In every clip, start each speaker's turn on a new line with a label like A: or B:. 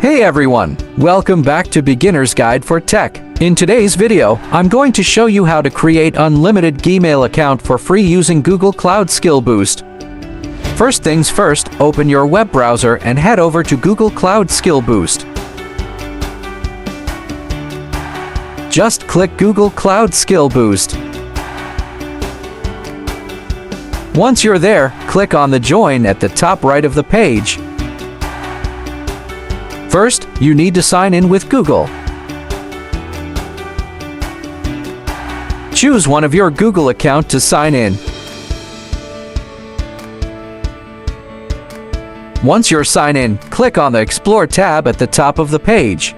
A: Hey everyone! Welcome back to Beginner's Guide for Tech. In today's video, I'm going to show you how to create unlimited Gmail account for free using Google Cloud Skill Boost. First things first, open your web browser and head over to Google Cloud Skill Boost. Just click Google Cloud Skill Boost. Once you're there, click on the Join at the top right of the page. First, you need to sign in with Google. Choose one of your Google account to sign in. Once you're signed in, click on the Explore tab at the top of the page.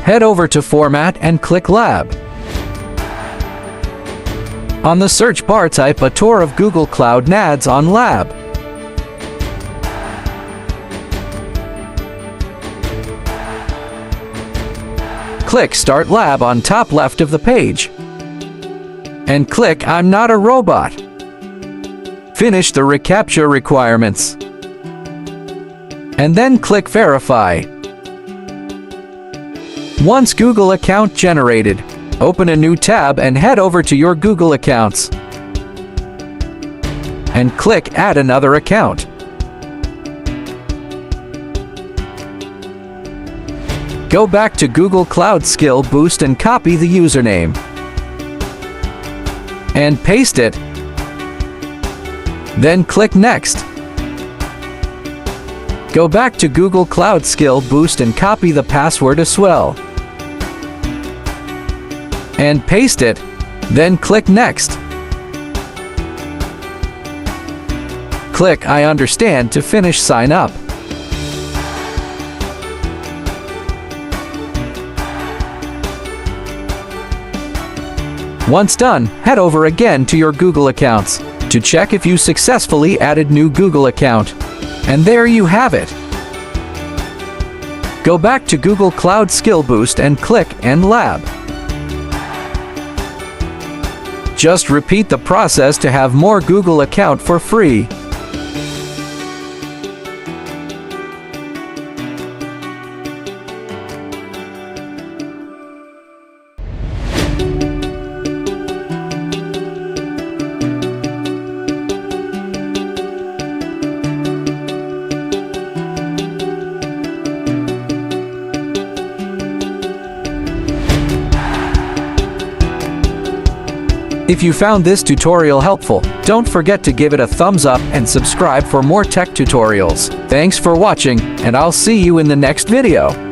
A: Head over to Format and click Lab. On the search bar, type a tour of Google Cloud NAS on Lab. Click Start Lab on top left of the page. And click I'm not a robot. Finish the reCAPTCHA requirements. And then click Verify. Once Google account generated, open a new tab and head over to your Google accounts. And click Add another account. Go back to Google Cloud Skill Boost and copy the username. And paste it. Then click Next. Go back to Google Cloud Skill Boost and copy the password as well. And paste it. Then click Next. Click I understand to finish sign up. Once done, head over again to your Google accounts to check if you successfully added new Google account. And there you have it. Go back to Google Cloud Skill Boost and click End Lab. Just repeat the process to have more Google account for free. If you found this tutorial helpful, don't forget to give it a thumbs up and subscribe for more tech tutorials. Thanks for watching, and I'll see you in the next video.